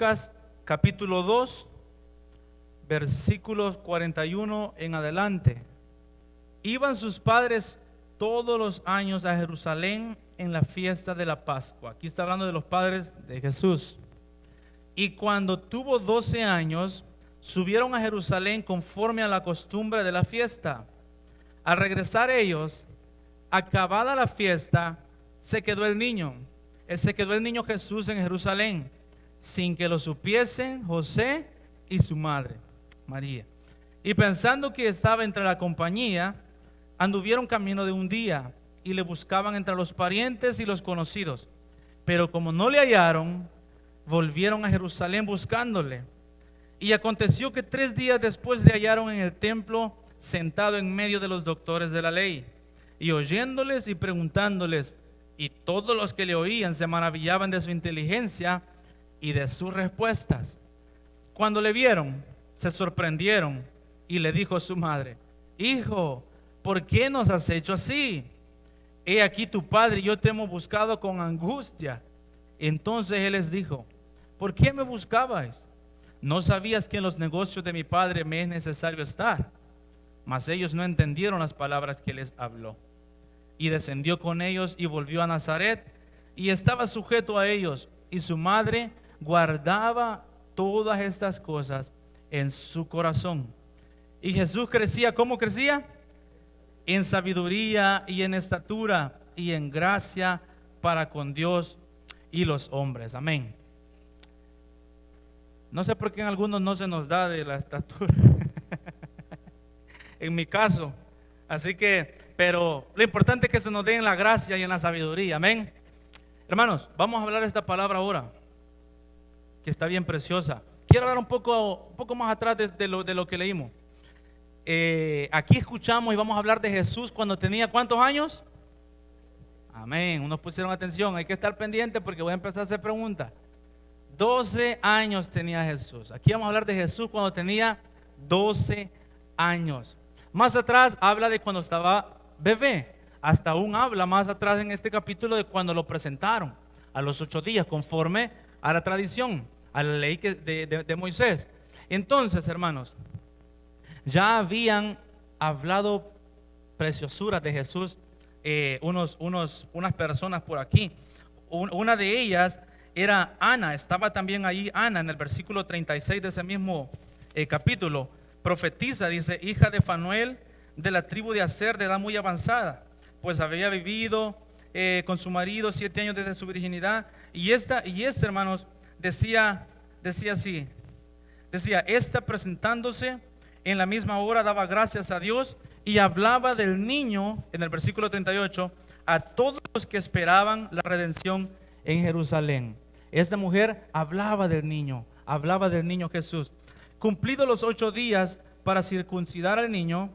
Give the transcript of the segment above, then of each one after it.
Lucas capítulo 2, versículos 41 en adelante. Iban sus padres todos los años a Jerusalén en la fiesta de la Pascua. Aquí está hablando de los padres de Jesús. Y cuando tuvo 12 años, subieron a Jerusalén conforme a la costumbre de la fiesta. Al regresar ellos, acabada la fiesta, se quedó el niño Jesús en Jerusalén, sin que lo supiesen José y su madre, María. Y pensando que estaba entre la compañía, anduvieron camino de un día y le buscaban entre los parientes y los conocidos. Pero como no le hallaron, volvieron a Jerusalén buscándole. Y aconteció que 3 días después le hallaron en el templo, sentado en medio de los doctores de la ley, y oyéndoles y preguntándoles. Y todos los que le oían se maravillaban de su inteligencia y de sus respuestas. Cuando le vieron, se sorprendieron, y le dijo a su madre: Hijo, ¿por qué nos has hecho así? He aquí tu padre y yo te hemos buscado con angustia. Entonces él les dijo: ¿por qué me buscabais? ¿No sabías que en los negocios de mi padre me es necesario estar? Mas ellos no entendieron las palabras que les habló. Y descendió con ellos y volvió a Nazaret, y estaba sujeto a ellos, y su madre guardaba todas estas cosas en su corazón. Y Jesús crecía, ¿cómo crecía? En sabiduría y en estatura y en gracia para con Dios y los hombres. Amén. No sé por qué en algunos no se nos da de la estatura. En mi caso. Así que, pero lo importante es que se nos dé en la gracia y en la sabiduría. Amén. Hermanos, vamos a hablar de esta palabra ahora, que está bien preciosa. Quiero hablar un poco más atrás de lo que leímos. Aquí escuchamos y vamos a hablar de Jesús cuando tenía ¿cuántos años? Amén. Unos pusieron atención, hay que estar pendiente porque voy a empezar a hacer preguntas. 12 años tenía Jesús. Aquí vamos a hablar de Jesús cuando tenía 12 años. Más atrás habla de cuando estaba bebé. Hasta aún habla más atrás en este capítulo de cuando lo presentaron a los 8 días, conforme a la tradición, a la ley de Moisés. Entonces, hermanos, ya habían hablado preciosuras de Jesús unas personas por aquí. Una de ellas era Ana. Estaba también ahí Ana en el versículo 36 de ese mismo capítulo. Profetiza, dice: hija de Fanuel, de la tribu de Aser, de edad muy avanzada, pues había vivido con su marido 7 años desde su virginidad. Y esta, hermanos, decía así: esta presentándose en la misma hora daba gracias a Dios y hablaba del niño, en el versículo 38, a todos los que esperaban la redención en Jerusalén. Esta mujer hablaba del niño Jesús. Cumplidos los 8 días para circuncidar al niño,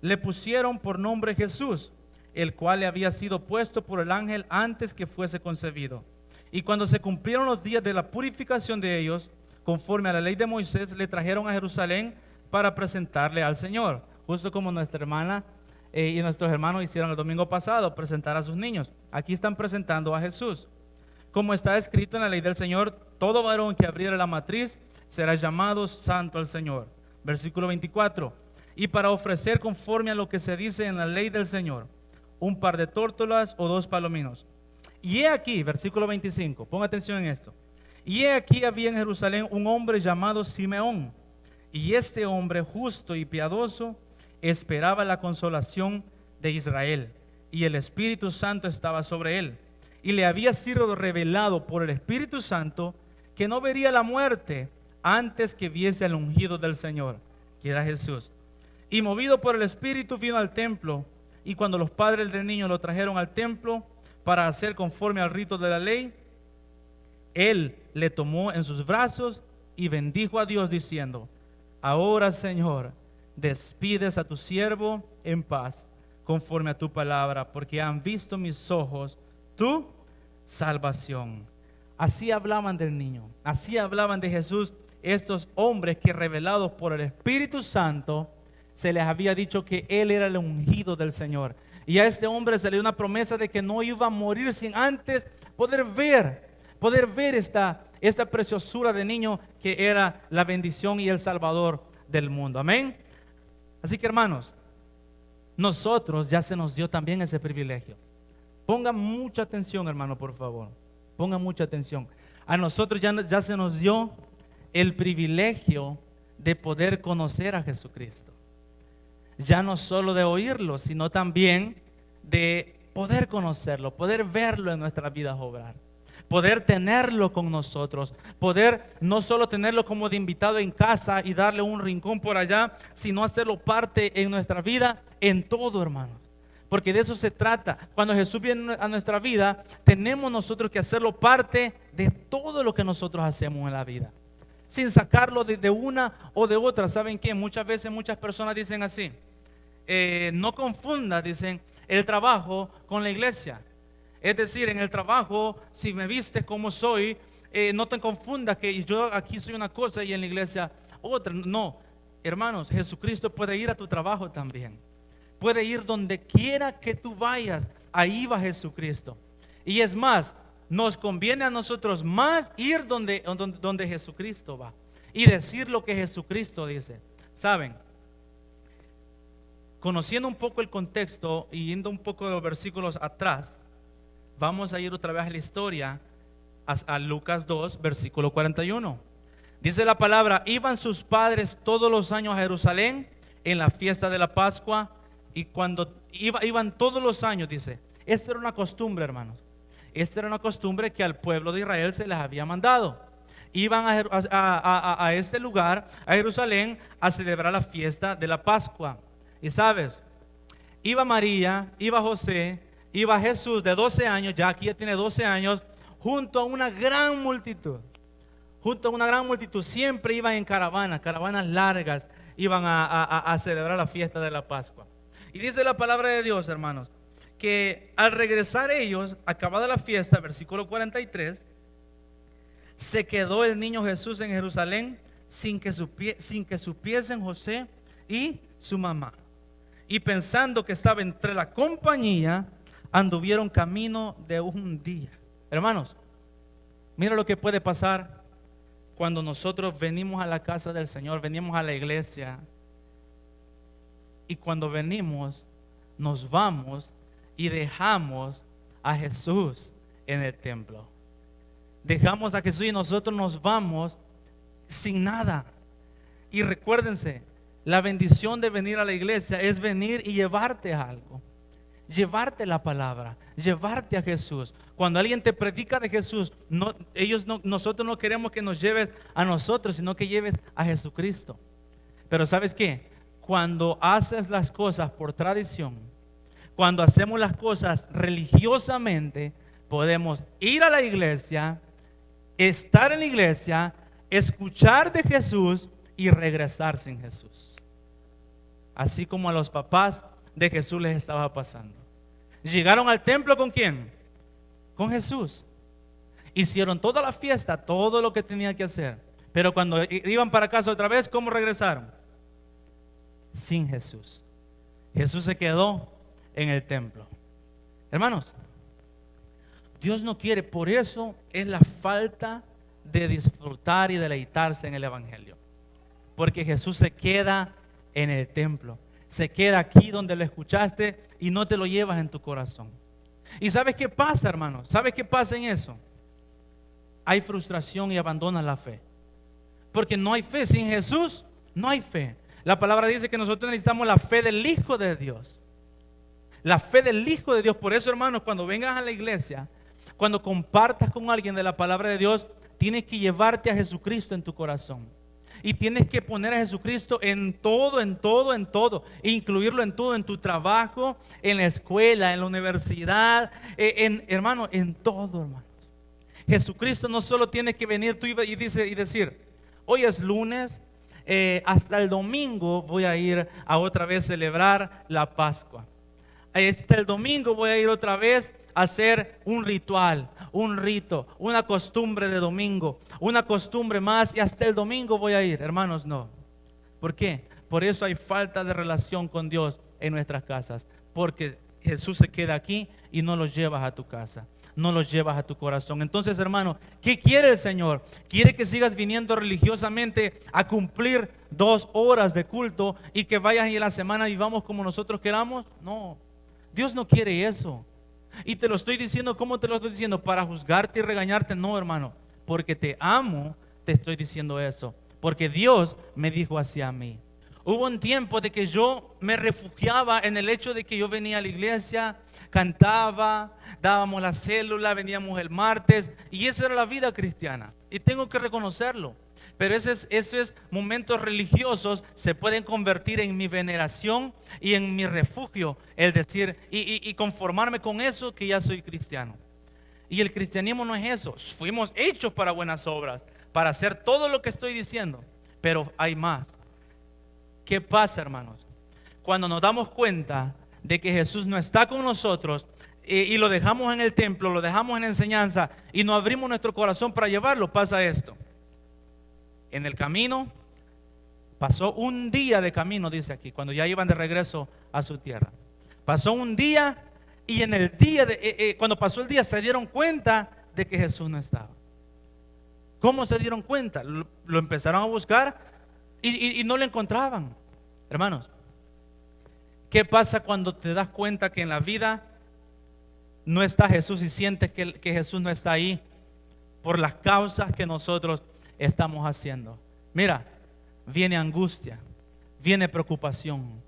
le pusieron por nombre Jesús, el cual le había sido puesto por el ángel antes que fuese concebido. Y cuando se cumplieron los días de la purificación de ellos, conforme a la ley de Moisés, le trajeron a Jerusalén para presentarle al Señor, justo como nuestra hermana y nuestros hermanos hicieron el domingo pasado, presentar a sus niños. Aquí están presentando a Jesús. Como está escrito en la ley del Señor: todo varón que abriere la matriz será llamado santo al Señor. Versículo 24: y para ofrecer conforme a lo que se dice en la ley del Señor, un par de tórtolas o 2 palominos. Y he aquí, versículo 25, ponga atención en esto. Y he aquí había en Jerusalén un hombre llamado Simeón, y este hombre justo y piadoso esperaba la consolación de Israel, y el Espíritu Santo estaba sobre él. Y le había sido revelado por el Espíritu Santo que no vería la muerte antes que viese al ungido del Señor, que era Jesús. Y movido por el Espíritu vino al templo, y cuando los padres del niño lo trajeron al templo para hacer conforme al rito de la ley, él le tomó en sus brazos y bendijo a Dios diciendo: ahora, Señor, despides a tu siervo en paz, conforme a tu palabra, porque han visto mis ojos tu salvación. Así hablaban del niño, así hablaban de Jesús estos hombres que, revelados por el Espíritu Santo, se les había dicho que él era el ungido del Señor. Y a este hombre se le dio una promesa de que no iba a morir sin antes poder ver esta preciosura de niño que era la bendición y el salvador del mundo. Amén. Así que, hermanos, nosotros ya se nos dio también ese privilegio. Pongan mucha atención, hermano, por favor. Pongan mucha atención. A nosotros ya se nos dio el privilegio de poder conocer a Jesucristo. Ya no solo de oírlo, sino también de poder conocerlo, poder verlo en nuestras vidas obrar, poder tenerlo con nosotros, poder no solo tenerlo como de invitado en casa y darle un rincón por allá, sino hacerlo parte en nuestra vida, en todo, hermanos. Porque de eso se trata. Cuando Jesús viene a nuestra vida, tenemos nosotros que hacerlo parte de todo lo que nosotros hacemos en la vida, sin sacarlo de una o de otra. ¿Saben qué? Muchas veces muchas personas dicen así: no confundas, dicen, el trabajo con la iglesia. Es decir, en el trabajo, si me vistes como soy, no te confundas que yo aquí soy una cosa y en la iglesia otra. No, hermanos, Jesucristo puede ir a tu trabajo también. Puede ir donde quiera que tú vayas. Ahí va Jesucristo. Y es más, nos conviene a nosotros más ir donde Jesucristo va y decir lo que Jesucristo dice. ¿Saben? Conociendo un poco el contexto y yendo un poco de los versículos atrás, vamos a ir otra vez a la historia, a Lucas 2, versículo 41. Dice la palabra: iban sus padres todos los años a Jerusalén en la fiesta de la Pascua. Y cuando iban todos los años, dice, esta era una costumbre, hermanos. Esta era una costumbre que al pueblo de Israel se les había mandado. Iban a este lugar, a Jerusalén, a celebrar la fiesta de la Pascua. Y sabes, iba María, iba José, iba Jesús de 12 años, ya aquí ya tiene 12 años, junto a una gran multitud. Junto a una gran multitud, siempre iban en caravanas largas, iban a celebrar la fiesta de la Pascua. Y dice la palabra de Dios, hermanos, que al regresar ellos, acabada la fiesta, versículo 43, se quedó el niño Jesús en Jerusalén sin que supiesen José y su mamá. Y pensando que estaba entre la compañía, anduvieron camino de un día. Hermanos, mira lo que puede pasar cuando nosotros venimos a la casa del Señor, venimos a la iglesia. Y cuando venimos, nos vamos y dejamos a Jesús en el templo. Dejamos a Jesús y nosotros nos vamos sin nada. Y recuérdense, la bendición de venir a la iglesia es venir y llevarte algo. Llevarte la palabra, llevarte a Jesús. Cuando alguien te predica de Jesús, nosotros no queremos que nos lleves a nosotros, sino que lleves a Jesucristo. Pero ¿sabes qué? Cuando haces las cosas por tradición, cuando hacemos las cosas religiosamente, podemos ir a la iglesia, estar en la iglesia, escuchar de Jesús y regresar sin Jesús. Así como a los papás de Jesús les estaba pasando. Llegaron al templo ¿con quién? Con Jesús. Hicieron toda la fiesta, todo lo que tenían que hacer. Pero cuando iban para casa otra vez, ¿cómo regresaron? Sin Jesús. Jesús se quedó en el templo. Hermanos, Dios no quiere, por eso es la falta de disfrutar y deleitarse en el evangelio. Porque Jesús se queda en el templo, se queda aquí donde lo escuchaste y no te lo llevas en tu corazón. ¿Y sabes qué pasa, hermanos? ¿Sabes qué pasa en eso? Hay frustración y abandonas la fe. Porque no hay fe, sin Jesús no hay fe. La palabra dice que nosotros necesitamos la fe del Hijo de Dios. La fe del Hijo de Dios. Por eso, hermanos, cuando vengas a la iglesia, cuando compartas con alguien de la palabra de Dios, tienes que llevarte a Jesucristo en tu corazón. Y tienes que poner a Jesucristo en todo, e incluirlo en todo, en tu trabajo, en la escuela, en la universidad, hermano, en todo, hermanos. Jesucristo no solo tiene que venir tú y decir, hoy es lunes, hasta el domingo voy a ir a otra vez celebrar la Pascua. Hasta el domingo voy a ir otra vez a hacer un ritual, un rito, una costumbre de domingo, una costumbre más, y hasta el domingo voy a ir. Hermanos, no. ¿Por qué? Por eso hay falta de relación con Dios en nuestras casas, porque Jesús se queda aquí y no lo llevas a tu casa. no los llevas a tu corazón. Entonces, hermano, ¿qué quiere el Señor? ¿Quiere que sigas viniendo religiosamente a cumplir 2 horas de culto y que vayas y en la semana vivamos como nosotros queramos? No, Dios no quiere eso. Y te lo estoy diciendo, ¿cómo te lo estoy diciendo? ¿Para juzgarte y regañarte? No, hermano, porque te amo, te estoy diciendo eso. Porque Dios me dijo así a mí. Hubo un tiempo de que yo me refugiaba en el hecho de que yo venía a la iglesia, cantaba, dábamos la célula, veníamos el martes, y esa era la vida cristiana. Y tengo que reconocerlo. Pero esos momentos religiosos se pueden convertir en mi veneración y en mi refugio, el decir y conformarme con eso, que ya soy cristiano. Y el cristianismo no es eso. Fuimos hechos para buenas obras, para hacer todo lo que estoy diciendo. Pero hay más. ¿Qué pasa, hermanos? Cuando nos damos cuenta de que Jesús no está con nosotros y lo dejamos en el templo, lo dejamos en enseñanza y no abrimos nuestro corazón para llevarlo, pasa esto. En el camino, pasó un día de camino, dice aquí, cuando ya iban de regreso a su tierra. Pasó un día y en el día, cuando pasó el día, se dieron cuenta de que Jesús no estaba. ¿Cómo se dieron cuenta? Lo empezaron a buscar y no lo encontraban. Hermanos, ¿qué pasa cuando te das cuenta que en la vida no está Jesús y sientes que Jesús no está ahí por las causas que nosotros estamos haciendo? Mira, viene angustia, viene preocupación,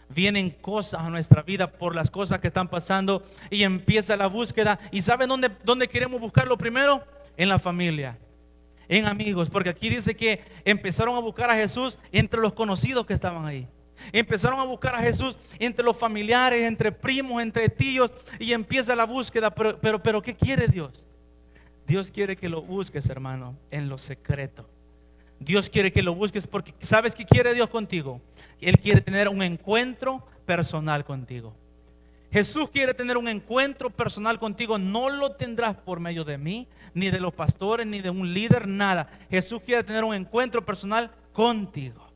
vienen cosas a nuestra vida por las cosas que están pasando y empieza la búsqueda. ¿Y saben dónde queremos buscarlo primero? En la familia, en amigos, porque aquí dice que empezaron a buscar a Jesús entre los conocidos que estaban ahí. Empezaron a buscar a Jesús entre los familiares, entre primos, entre tíos, y empieza la búsqueda. Pero ¿qué quiere Dios? Dios quiere que lo busques, hermano, en lo secreto. Dios quiere que lo busques porque ¿sabes qué quiere Dios contigo? Él quiere tener un encuentro personal contigo. Jesús quiere tener un encuentro personal contigo. No lo tendrás por medio de mí, ni de los pastores, ni de un líder, nada. Jesús quiere tener un encuentro personal contigo.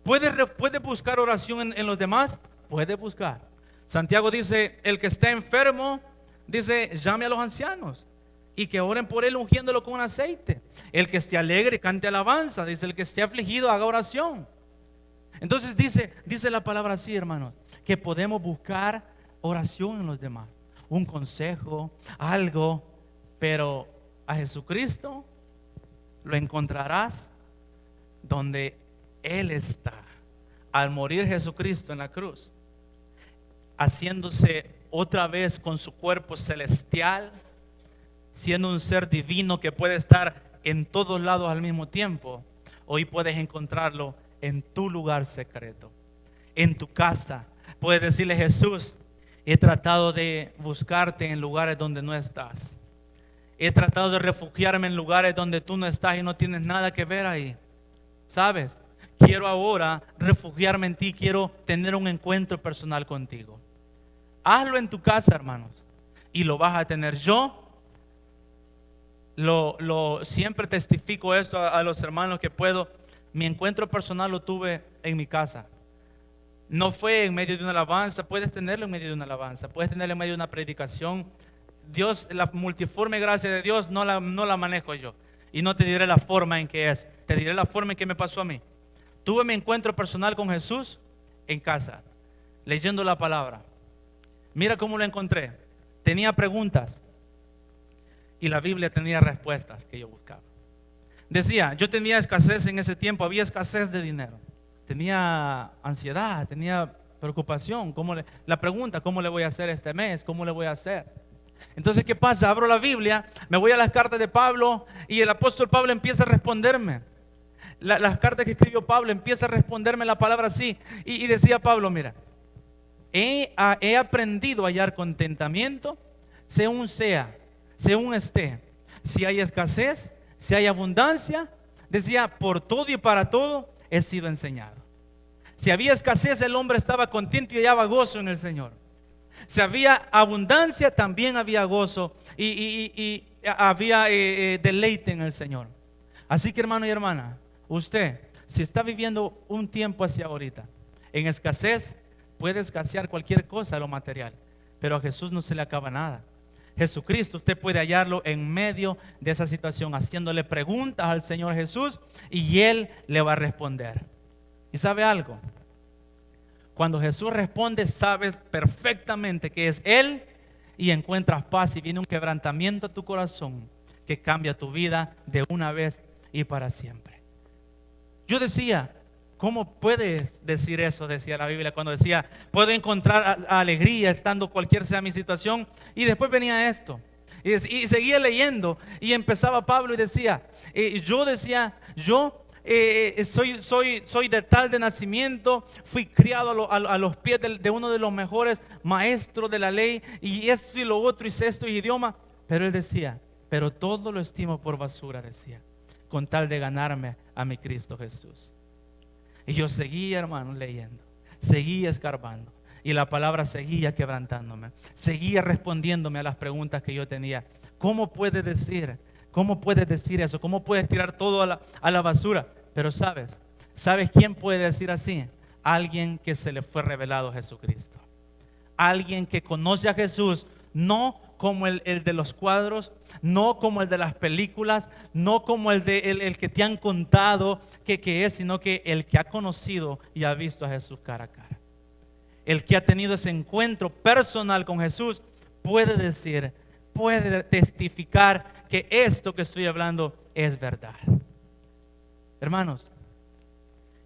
¿Puedes buscar oración en los demás? Puedes buscar. Santiago dice, el que está enfermo, dice, llame a los ancianos y que oren por él ungiéndolo con aceite. El que esté alegre, cante alabanza. Dice, el que esté afligido, haga oración. Entonces dice la palabra así, hermanos, que podemos buscar oración en los demás, un consejo, algo. Pero a Jesucristo lo encontrarás donde Él está. Al morir Jesucristo en la cruz, haciéndose otra vez con su cuerpo celestial, siendo un ser divino que puede estar en todos lados al mismo tiempo, hoy puedes encontrarlo en tu lugar secreto, en tu casa. Puedes decirle, Jesús, he tratado de buscarte en lugares donde no estás. He tratado de refugiarme en lugares donde tú no estás y no tienes nada que ver ahí. ¿Sabes? Quiero ahora refugiarme en ti. Quiero tener un encuentro personal contigo. Hazlo en tu casa, hermanos, y lo vas a tener. Yo siempre testifico esto a los hermanos que puedo. Mi encuentro personal lo tuve en mi casa. No fue en medio de una alabanza. Puedes tenerlo en medio de una alabanza, puedes tenerlo en medio de una predicación. Dios, la multiforme gracia de Dios no la manejo yo. Y no te diré la forma en que es, te diré la forma en que me pasó a mí. Tuve mi encuentro personal con Jesús en casa, leyendo la palabra. Mira cómo lo encontré. Tenía preguntas y la Biblia tenía respuestas que yo buscaba. Decía, yo tenía escasez en ese tiempo, había escasez de dinero. Tenía ansiedad, tenía preocupación. La pregunta, ¿cómo le voy a hacer este mes? ¿Cómo le voy a hacer? Entonces, ¿qué pasa? Abro la Biblia, me voy a las cartas de Pablo y el apóstol Pablo empieza a responderme. Las cartas que escribió Pablo, empieza a responderme la palabra así. Y decía Pablo, mira, he aprendido a hallar contentamiento, según esté. Si hay escasez, si hay abundancia, decía, por todo y para todo he sido enseñado. Si había escasez, el hombre estaba contento y hallaba gozo en el Señor. Si había abundancia, también había gozo y había deleite en el Señor. Así que, hermano y hermana, usted, si está viviendo un tiempo hacia ahorita en escasez, puede escasear cualquier cosa de lo material, pero a Jesús no se le acaba nada. Jesucristo, usted puede hallarlo en medio de esa situación, haciéndole preguntas al Señor Jesús y Él le va a responder. ¿Y sabe algo? Cuando Jesús responde, sabes perfectamente que es Él y encuentras paz y viene un quebrantamiento a tu corazón que cambia tu vida de una vez y para siempre. Yo decía, ¿cómo puedes decir eso? Decía la Biblia cuando decía, puedo encontrar alegría estando cualquier sea mi situación. Y después venía esto y seguía leyendo y empezaba Pablo y decía, soy de tal de nacimiento, fui criado a los pies de uno de los mejores maestros de la ley, y esto y lo otro, y sexto idioma. Pero él decía, pero todo lo estimo por basura, decía, con tal de ganarme a mi Cristo Jesús. Y yo seguía, hermano, leyendo, seguía escarbando, y la palabra seguía quebrantándome, seguía respondiéndome a las preguntas que yo tenía. ¿Cómo puedes decir eso? ¿Cómo puedes tirar todo a la basura? Pero ¿sabes quién puede decir así? Alguien que se le fue revelado a Jesucristo. Alguien que conoce a Jesús, no como el de los cuadros, no como el de las películas, no como el que te han contado que es, sino que el que ha conocido y ha visto a Jesús cara a cara. El que ha tenido ese encuentro personal con Jesús puede decir, puede testificar que esto que estoy hablando es verdad. Hermanos,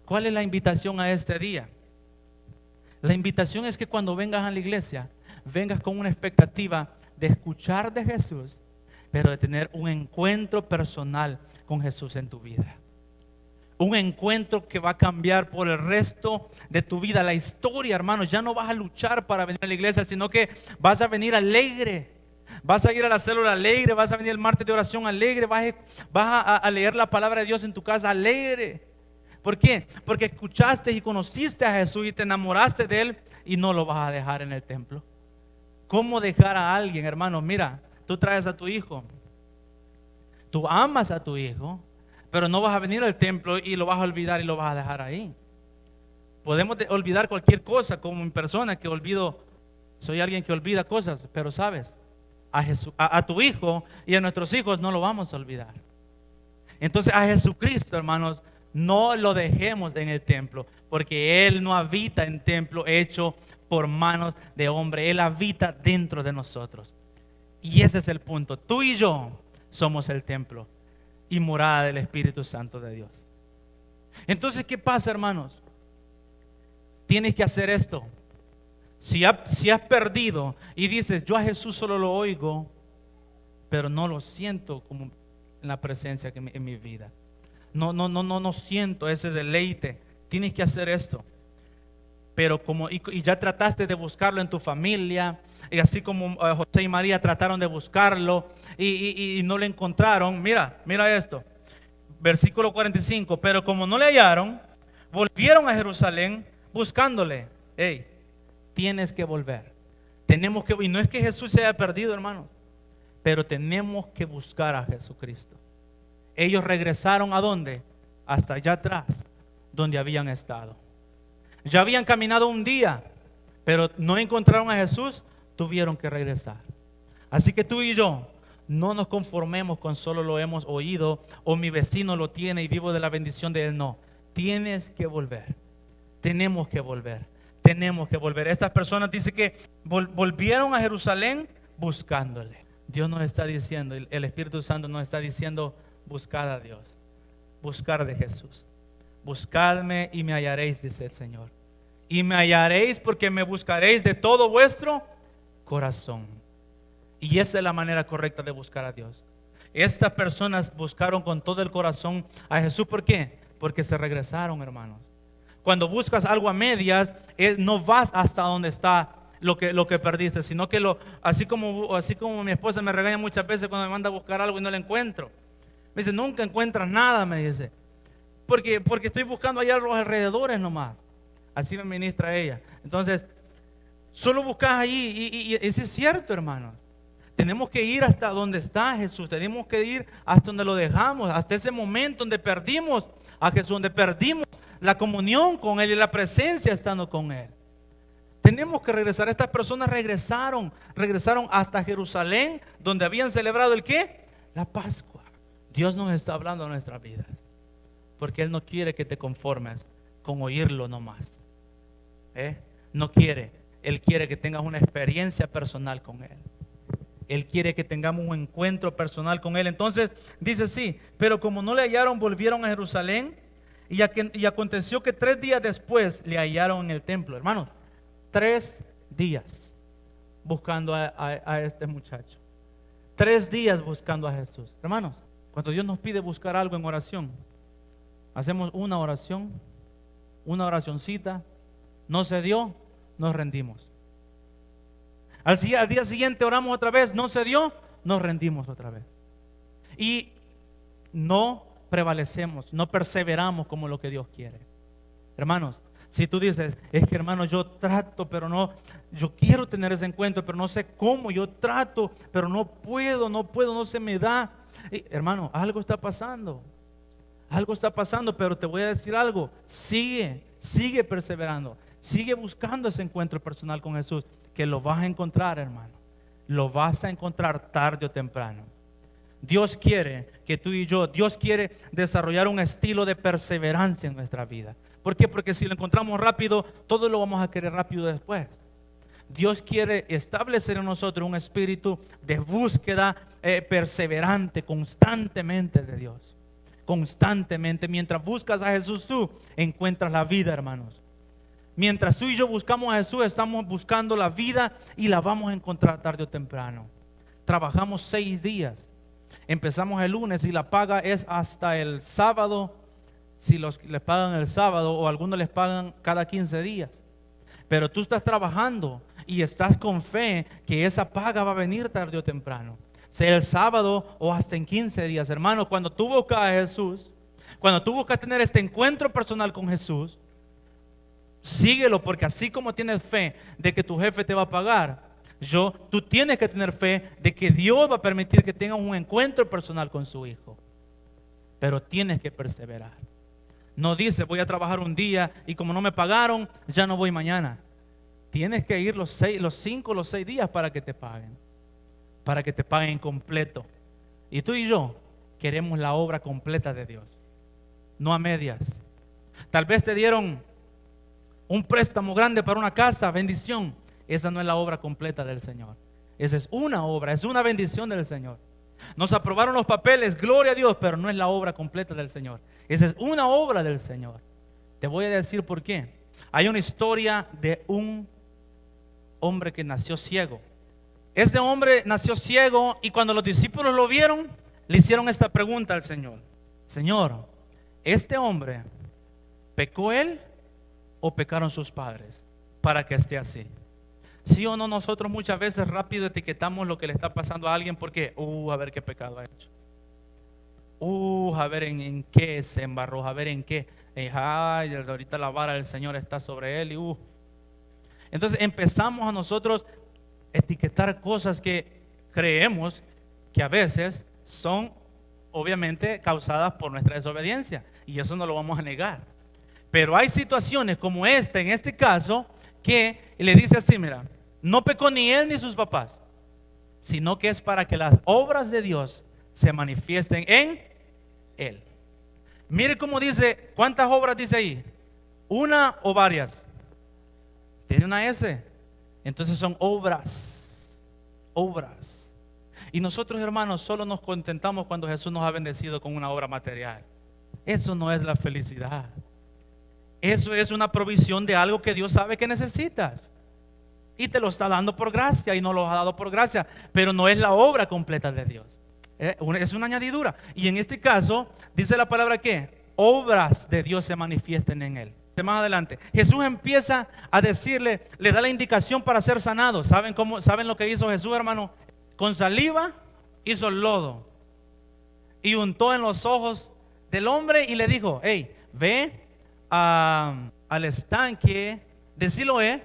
¿cuál es la invitación a este día? La invitación es que cuando vengas a la iglesia, vengas con una expectativa de escuchar de Jesús, pero de tener un encuentro personal con Jesús en tu vida. Un encuentro que va a cambiar por el resto de tu vida. La historia, hermanos, ya no vas a luchar para venir a la iglesia, sino que vas a venir alegre. Vas a ir a la célula alegre, vas a venir el martes de oración alegre, vas a leer la palabra de Dios en tu casa alegre. ¿Por qué? Porque escuchaste y conociste a Jesús y te enamoraste de Él y no lo vas a dejar en el templo. ¿Cómo dejar a alguien, hermano? Mira, tú traes a tu hijo, tú amas a tu hijo, pero no vas a venir al templo y lo vas a olvidar y lo vas a dejar ahí. Podemos olvidar cualquier cosa, como en persona que olvido, soy alguien que olvida cosas, pero sabes, a tu hijo y a nuestros hijos no lo vamos a olvidar. Entonces a Jesucristo, hermanos, no lo dejemos en el templo, porque Él no habita en templo hecho por manos de hombre. Él habita dentro de nosotros. Y ese es el punto. Tú y yo somos el templo y morada del Espíritu Santo de Dios. Entonces, ¿qué pasa, hermanos? Tienes que hacer esto. Si has perdido y dices, yo a Jesús solo lo oigo, pero no lo siento como en la presencia en mi vida. No siento ese deleite. Tienes que hacer esto. Pero y ya trataste de buscarlo en tu familia, y así como José y María trataron de buscarlo y no lo encontraron. Mira esto, versículo 45. Pero como no le hallaron, volvieron a Jerusalén buscándole. Tienes que volver. Y no es que Jesús se haya perdido, hermanos, pero tenemos que buscar a Jesucristo. Ellos regresaron ¿a dónde? Hasta allá atrás, donde habían estado. Ya habían caminado un día, pero no encontraron a Jesús, tuvieron que regresar. Así que tú y yo no nos conformemos con solo lo hemos oído, o mi vecino lo tiene y vivo de la bendición de él. No, tienes que volver. Tenemos que volver. Estas personas dicen que volvieron a Jerusalén buscándole. Dios nos está diciendo, el Espíritu Santo nos está diciendo, buscar a Dios, buscar de Jesús. Buscadme y me hallaréis, dice el Señor. Y me hallaréis porque me buscaréis de todo vuestro corazón. Y esa es la manera correcta de buscar a Dios. Estas personas buscaron con todo el corazón a Jesús. ¿Por qué? Porque se regresaron, hermanos. Cuando buscas algo a medias, no vas hasta donde está lo que perdiste, sino que así como mi esposa me regaña muchas veces cuando me manda a buscar algo y no lo encuentro. Me dice, nunca encuentras nada, me dice. Porque estoy buscando allá a los alrededores nomás. Así me ministra ella. Entonces, solo buscas allí. Y eso es cierto, hermano. Tenemos que ir hasta donde está Jesús. Tenemos que ir hasta donde lo dejamos. Hasta ese momento donde perdimos a Jesús. Donde perdimos la comunión con Él y la presencia estando con Él. Tenemos que regresar. Estas personas regresaron hasta Jerusalén, donde habían celebrado ¿el qué? La Pascua. Dios nos está hablando a nuestras vidas, porque Él no quiere que te conformes con oírlo nomás. No quiere. Él quiere que tengas una experiencia personal con Él. Él quiere que tengamos un encuentro personal con Él. Entonces dice sí, pero como no le hallaron, volvieron a Jerusalén. Y aconteció que 3 días después le hallaron en el templo. Hermanos, 3 días buscando a este muchacho. 3 días buscando a Jesús. Hermanos, cuando Dios nos pide buscar algo en oración, hacemos una oración, una oracioncita, no se dio, nos rendimos. Al día siguiente oramos otra vez, no se dio, nos rendimos otra vez. Y no prevalecemos, no perseveramos como lo que Dios quiere. Hermanos, si tú dices, es que hermano, yo trato, pero no, yo quiero tener ese encuentro, pero no sé cómo, yo trato, pero no puedo, no se me da. Hermano, algo está pasando, pero te voy a decir algo, sigue perseverando, sigue buscando ese encuentro personal con Jesús, que lo vas a encontrar, hermano, lo vas a encontrar tarde o temprano. Dios quiere que tú y yo, Dios quiere desarrollar un estilo de perseverancia en nuestra vida. ¿Por qué? Porque si lo encontramos rápido, todo lo vamos a querer rápido después. Dios quiere establecer en nosotros un espíritu de búsqueda perseverante, constantemente de Dios. Constantemente, mientras buscas a Jesús, tú encuentras la vida, hermanos. Mientras tú y yo buscamos a Jesús, estamos buscando la vida y la vamos a encontrar tarde o temprano. Trabajamos 6 días. Empezamos el lunes y la paga es hasta el sábado. Si les pagan el sábado, o algunos les pagan cada 15 días. Pero tú estás trabajando y estás con fe que esa paga va a venir tarde o temprano, sea el sábado o hasta en 15 días. Hermano, cuando tú buscas a Jesús, cuando tú buscas tener este encuentro personal con Jesús, síguelo, porque así como tienes fe de que tu jefe te va a pagar, tú tienes que tener fe de que Dios va a permitir que tengas un encuentro personal con su hijo. Pero tienes que perseverar. No dice, voy a trabajar un día y como no me pagaron, ya no voy mañana. Tienes que ir los 5 o 6 días para que te paguen. Para que te paguen completo. Y tú y yo queremos la obra completa de Dios, no a medias. Tal vez te dieron un préstamo grande para una casa, bendición. Esa no es la obra completa del Señor. Esa es una obra, es una bendición del Señor. Nos aprobaron los papeles, gloria a Dios, pero no es la obra completa del Señor. Esa es una obra del Señor. Te voy a decir por qué. Hay una historia de un hombre que nació ciego. Este hombre nació ciego y cuando los discípulos lo vieron, le hicieron esta pregunta al Señor: Señor, ¿este hombre pecó él o pecaron sus padres para que esté así? Sí o no, nosotros muchas veces rápido etiquetamos lo que le está pasando a alguien porque, a ver qué pecado ha hecho. A ver en qué se embarró, a ver en qué. Ay, ahorita la vara del Señor está sobre él y Entonces empezamos a nosotros etiquetar cosas que creemos que a veces son obviamente causadas por nuestra desobediencia, y eso no lo vamos a negar. Pero hay situaciones como esta, en este caso, que le dice así: mira, no pecó ni él ni sus papás, sino que es para que las obras de Dios se manifiesten en él. Mire cómo dice, ¿cuántas obras dice ahí? ¿Una o varias? Tiene una S. Entonces son obras. Y nosotros, hermanos, solo nos contentamos cuando Jesús nos ha bendecido con una obra material. Eso no es la felicidad. Eso es una provisión de algo que Dios sabe que necesitas y te lo está dando por gracia, y no lo ha dado por gracia, pero no es la obra completa de Dios. Es una añadidura. Y en este caso dice la palabra que obras de Dios se manifiesten en él. Más adelante Jesús empieza a decirle, le da la indicación para ser sanado. ¿Saben lo que hizo Jesús, hermano? Con saliva hizo el lodo y untó en los ojos del hombre y le dijo: hey, ve al estanque de Siloé,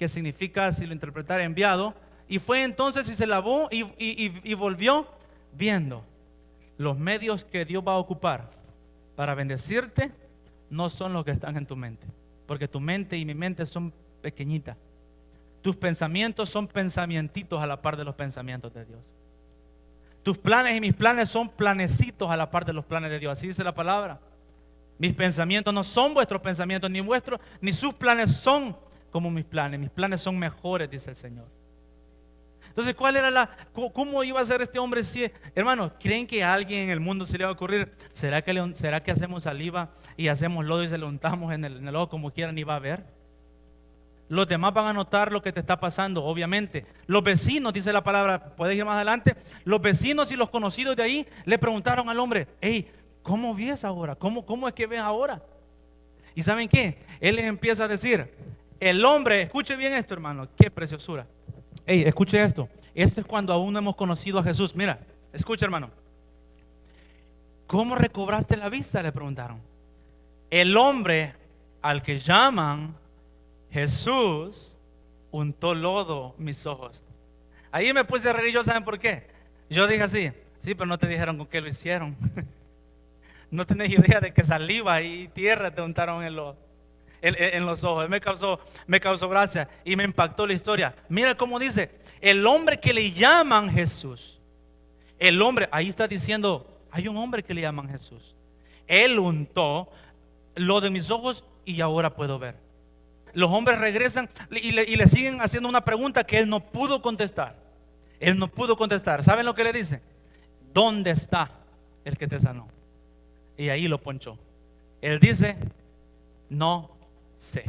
que significa, si lo interpretara, enviado. Y fue entonces y se lavó y volvió viendo. Los medios que Dios va a ocupar para bendecirte no son los que están en tu mente, porque tu mente y mi mente son pequeñita. Tus pensamientos son pensamientitos a la par de los pensamientos de Dios. Tus planes y mis planes son planecitos a la par de los planes de Dios. Así dice la palabra. Mis pensamientos no son vuestros pensamientos, ni sus planes son como mis planes. Mis planes son mejores, dice el Señor. Entonces, ¿cómo iba a ser este hombre? Si, hermanos, ¿creen que a alguien en el mundo se le va a ocurrir? ¿Será que hacemos saliva y hacemos lodo y se lo untamos en el ojo como quieran y va a ver? Los demás van a notar lo que te está pasando, obviamente. Los vecinos, dice la palabra, puedes ir más adelante. Los vecinos y los conocidos de ahí le preguntaron al hombre: hey, ¿cómo ves ahora? ¿Cómo es que ves ahora? ¿Y saben qué? Él les empieza a decir, el hombre, escuche bien esto, hermano, qué preciosura. Hey, escuche esto. Esto es cuando aún no hemos conocido a Jesús. Mira, escucha, hermano. ¿Cómo recobraste la vista?, le preguntaron. El hombre al que llaman Jesús untó lodo mis ojos. Ahí me puse a reír yo, ¿saben por qué? Yo dije así: sí, pero no te dijeron con qué lo hicieron. No tenés idea de que saliva y tierra te untaron en los ojos. Me causó gracia y me impactó la historia. Mira cómo dice: el hombre que le llaman Jesús. El hombre, ahí está diciendo, hay un hombre que le llaman Jesús. Él untó lo de mis ojos y ahora puedo ver. Los hombres regresan y le siguen haciendo una pregunta que él no pudo contestar. Él no pudo contestar. ¿Saben lo que le dice? ¿Dónde está el que te sanó? Y ahí lo ponchó. Él dice: no sé.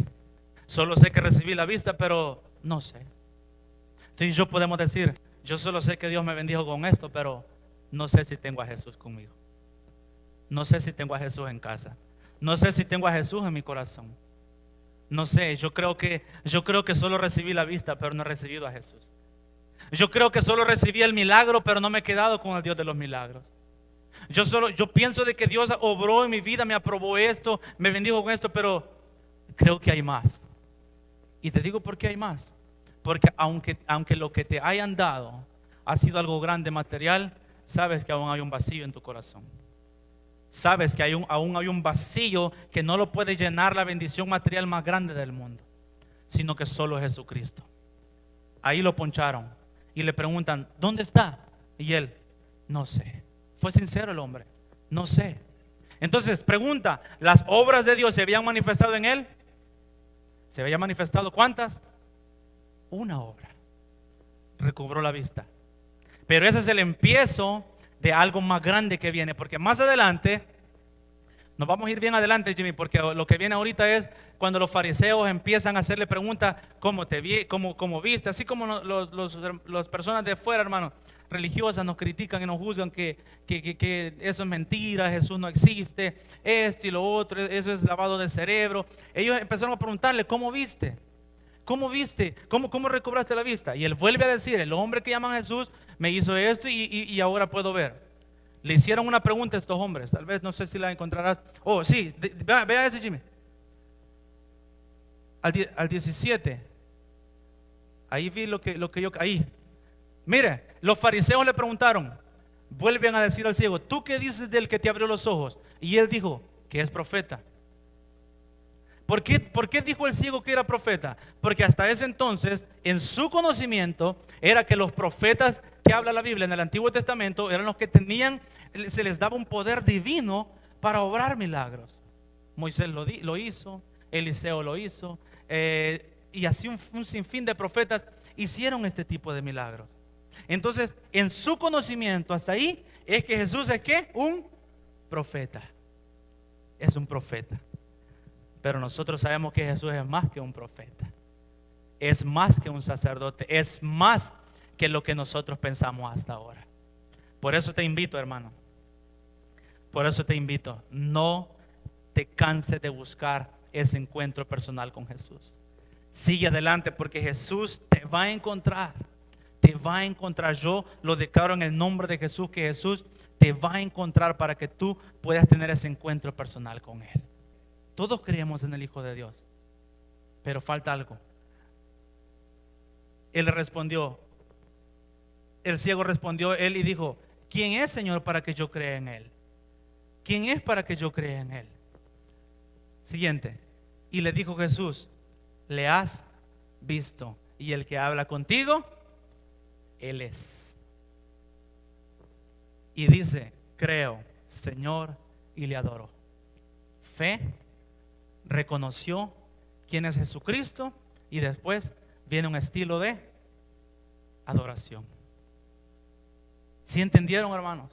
Solo sé que recibí la vista, pero no sé. Entonces yo podemos decir: yo solo sé que Dios me bendijo con esto, pero no sé si tengo a Jesús conmigo. No sé si tengo a Jesús en casa. No sé si tengo a Jesús en mi corazón. No sé, yo creo que solo recibí la vista, pero no he recibido a Jesús. Yo creo que solo recibí el milagro, pero no me he quedado con el Dios de los milagros. Yo pienso de que Dios obró en mi vida, me aprobó esto, me bendijo con esto, pero creo que hay más. Y te digo por qué hay más. Porque aunque lo que te hayan dado ha sido algo grande, material, sabes que aún hay un vacío en tu corazón. Sabes que aún hay un vacío que no lo puede llenar la bendición material más grande del mundo, sino que solo Jesucristo. Ahí lo poncharon y le preguntan: ¿dónde está? Y él: no sé. Fue sincero el hombre: no sé. Entonces pregunta: ¿las obras de Dios se habían manifestado en él? ¿Se habían manifestado cuántas? Una obra. Recobró la vista. Pero ese es el empiezo de algo más grande que viene, porque más adelante, nos vamos a ir bien adelante, Jimmy, porque lo que viene ahorita es cuando los fariseos empiezan a hacerle preguntas: ¿cómo te vi? ¿Cómo viste? Así como las personas de fuera, hermano, religiosas, nos critican y nos juzgan que eso es mentira, Jesús no existe, esto y lo otro, eso es lavado de cerebro. Ellos empezaron a preguntarle: ¿cómo viste? ¿Cómo viste? ¿Cómo recobraste la vista? Y él vuelve a decir: el hombre que llaman Jesús me hizo esto y ahora puedo ver. Le hicieron una pregunta a estos hombres, tal vez, no sé si la encontrarás. Oh, sí, vea ese, Jimmy. Al 17. Ahí vi lo que yo, ahí. Mire, los fariseos le preguntaron, vuelven a decir al ciego: ¿tú qué dices del que te abrió los ojos? Y él dijo que es profeta. ¿Por qué dijo el ciego que era profeta? Porque hasta ese entonces, en su conocimiento, era que los profetas que habla la Biblia en el Antiguo Testamento eran los que se les daba un poder divino para obrar milagros. Moisés lo hizo, Eliseo lo hizo, y así un sinfín de profetas hicieron este tipo de milagros. Entonces, en su conocimiento, hasta ahí, es que Jesús es ¿qué? Un profeta. Es un profeta. Pero nosotros sabemos que Jesús es más que un profeta. Es más que un sacerdote. Es más que lo que nosotros pensamos hasta ahora. Por eso te invito, hermano. Por eso te invito. No te canses de buscar ese encuentro personal con Jesús. Sigue adelante, porque Jesús te va a encontrar. Te va a encontrar. Yo lo declaro en el nombre de Jesús, que Jesús te va a encontrar para que tú puedas tener ese encuentro personal con Él. Todos creemos en el Hijo de Dios, pero falta algo. Él respondió, el ciego respondió él y dijo: ¿quién es, Señor, para que yo crea en Él? ¿Quién es para que yo crea en Él? Siguiente. Y le dijo Jesús: le has visto. Y el que habla contigo, Él es. Y dice, creo, Señor, y le adoro. Fe, reconoció quién es Jesucristo y después viene un estilo de adoración. ¿Sí entendieron, hermanos?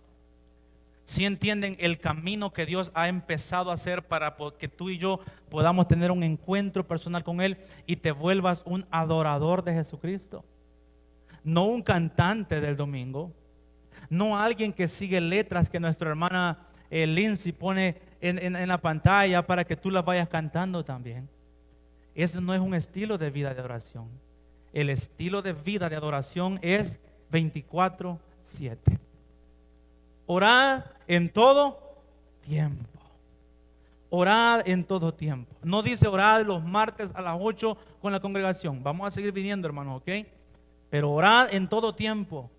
¿Sí entienden el camino que Dios ha empezado a hacer para que tú y yo podamos tener un encuentro personal con Él y te vuelvas un adorador de Jesucristo? No un cantante del domingo, no alguien que sigue letras que nuestra hermana Lindsay pone en la pantalla para que tú las vayas cantando también. Ese no es un estilo de vida de adoración. El estilo de vida de adoración es 24/7. Orad en todo tiempo. Orad en todo tiempo. No dice orad los martes a las 8 con la congregación. Vamos a seguir viniendo, hermanos, ¿ok? Pero orad en todo tiempo.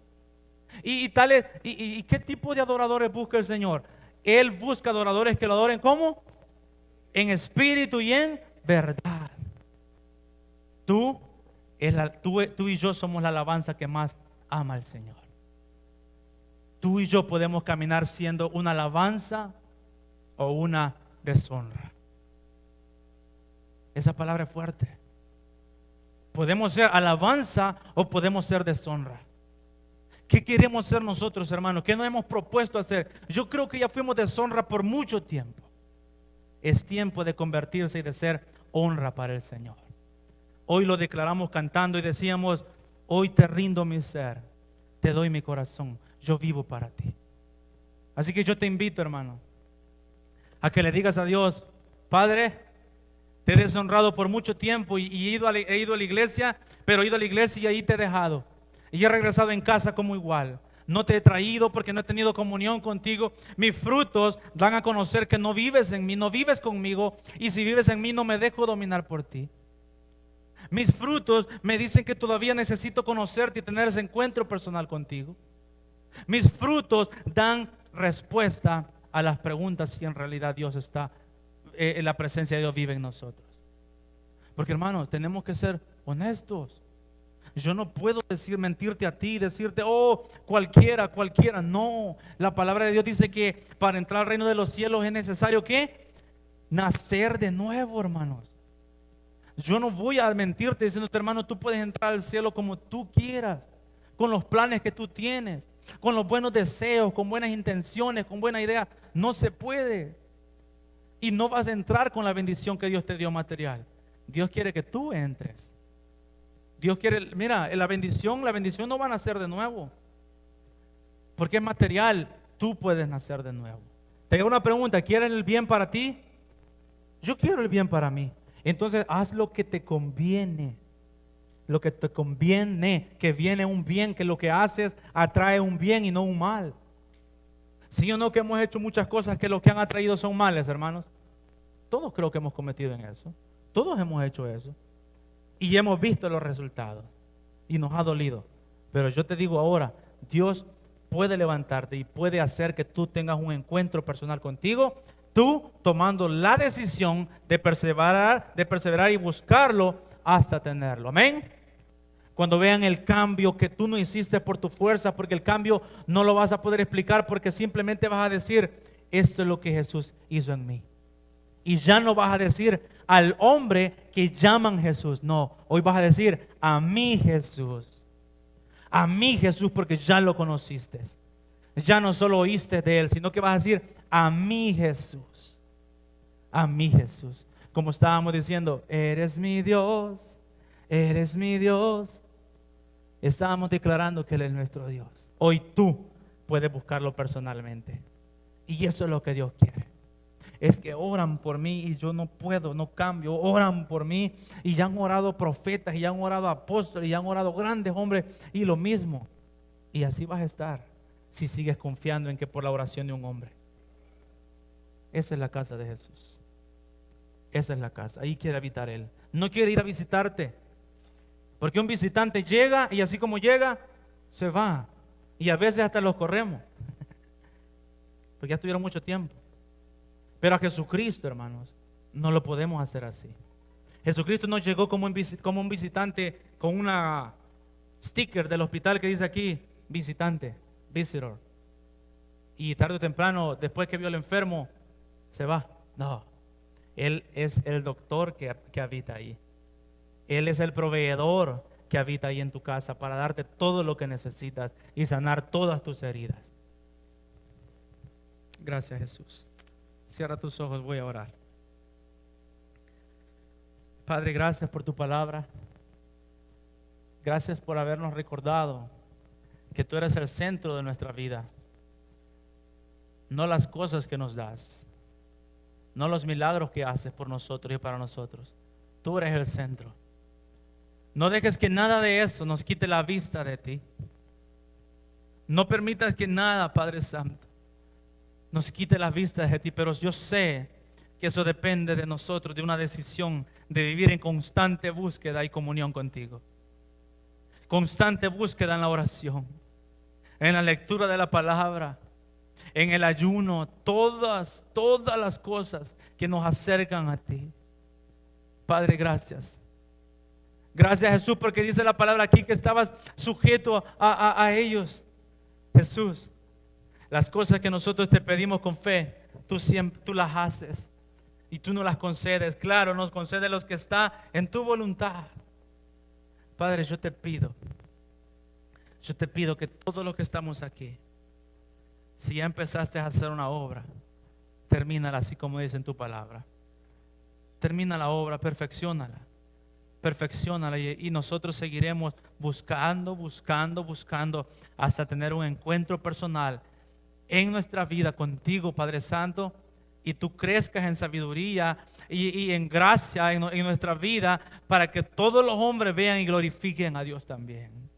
¿Y qué tipo de adoradores busca el Señor? Él busca adoradores que lo adoren ¿cómo? En espíritu y en verdad. Tú y yo somos la alabanza que más ama el Señor. Tú y yo podemos caminar siendo una alabanza o una deshonra. Esa palabra es fuerte. Podemos ser alabanza o podemos ser deshonra. ¿Qué queremos ser nosotros, hermanos? ¿Qué nos hemos propuesto hacer? Yo creo que ya fuimos deshonra por mucho tiempo. Es tiempo de convertirse y de ser honra para el Señor. Hoy lo declaramos cantando y decíamos, hoy te rindo mi ser, te doy mi corazón, yo vivo para ti. Así que yo te invito, hermano, a que le digas a Dios, Padre, te he deshonrado por mucho tiempo y he ido a la iglesia, pero he ido a la iglesia y ahí te he dejado. Y he regresado en casa como igual. No te he traído porque no he tenido comunión contigo. Mis frutos dan a conocer que no vives en mí, no vives conmigo. Y si vives en mí no me dejo dominar por ti. Mis frutos me dicen que todavía necesito conocerte y tener ese encuentro personal contigo. Mis frutos dan respuesta a las preguntas si en realidad Dios está, la presencia de Dios vive en nosotros. Porque hermanos, tenemos que ser honestos. Yo no puedo mentirte a ti, decirte, oh, cualquiera. No, la palabra de Dios dice que para entrar al reino de los cielos es necesario que nacer de nuevo, hermanos. Yo no voy a mentirte diciéndote, hermano, tú puedes entrar al cielo como tú quieras, con los planes que tú tienes, con los buenos deseos, con buenas intenciones, con buena idea. No se puede. Y no vas a entrar con la bendición que Dios te dio material. Dios quiere que tú entres. Dios quiere, mira, la bendición no va a nacer de nuevo, porque es material. Tú puedes nacer de nuevo. Te hago una pregunta, ¿quieres el bien para ti? Yo quiero el bien para mí. Entonces haz lo que te conviene. Lo que te conviene, que viene un bien, que lo que haces atrae un bien y no un mal. ¿Sí o no que hemos hecho muchas cosas que lo que han atraído son males, hermanos? Todos creo que hemos cometido en eso. Todos hemos hecho eso. Y hemos visto los resultados. Y nos ha dolido. Pero yo te digo ahora, Dios puede levantarte y puede hacer que tú tengas un encuentro personal contigo. Tú tomando la decisión de perseverar y buscarlo hasta tenerlo. Amén. Cuando vean el cambio que tú no hiciste por tu fuerza, porque el cambio no lo vas a poder explicar, porque simplemente vas a decir, esto es lo que Jesús hizo en mí. Y ya no vas a decir al hombre que llaman Jesús. No, hoy vas a decir a mí Jesús. A mí Jesús, porque ya lo conociste. Ya no solo oíste de él, sino que vas a decir a mí Jesús. A mí Jesús. Como estábamos diciendo, eres mi Dios, eres mi Dios. Estábamos declarando que Él es nuestro Dios. Hoy tú puedes buscarlo personalmente. Y eso es lo que Dios quiere. Es que oran por mí y yo no puedo, no cambio. Oran por mí y ya han orado profetas, y ya han orado apóstoles, y ya han orado grandes hombres, y lo mismo. Y así vas a estar si sigues confiando en que por la oración de un hombre. Esa es la casa de Jesús. Esa es la casa, ahí quiere habitar Él. No quiere ir a visitarte, porque un visitante llega y así como llega, se va. Y a veces hasta los corremos, porque ya estuvieron mucho tiempo. Pero a Jesucristo, hermanos, no lo podemos hacer así. Jesucristo no llegó como un visitante con una sticker del hospital que dice aquí, visitante, visitor. Y tarde o temprano, después que vio al enfermo, se va. No, Él es el doctor que habita ahí. Él es el proveedor que habita ahí en tu casa para darte todo lo que necesitas y sanar todas tus heridas. Gracias, Jesús. Cierra tus ojos, voy a orar. Padre, gracias por tu palabra. Gracias por habernos recordado que tú eres el centro de nuestra vida. No las cosas que nos das, no los milagros que haces por nosotros y para nosotros. Tú eres el centro. No dejes que nada de eso nos quite la vista de ti. No permitas que nada, Padre Santo, nos quite la vista de ti. Pero yo sé que eso depende de nosotros, de una decisión de vivir en constante búsqueda y comunión contigo. Constante búsqueda en la oración, en la lectura de la palabra, en el ayuno, todas las cosas que nos acercan a ti. Padre, gracias. Gracias, Jesús, porque dice la palabra aquí que estabas sujeto a ellos. Jesús, las cosas que nosotros te pedimos con fe, tú las haces y tú nos las concedes. Claro, nos concedes los que está en tu voluntad. Padre, yo te pido que todos los que estamos aquí, si ya empezaste a hacer una obra, termínala así como dice en tu palabra. Termina la obra, perfecciónala y nosotros seguiremos buscando hasta tener un encuentro personal en nuestra vida contigo, Padre Santo, y tú crezcas en sabiduría y en gracia en nuestra vida, para que todos los hombres vean y glorifiquen a Dios también.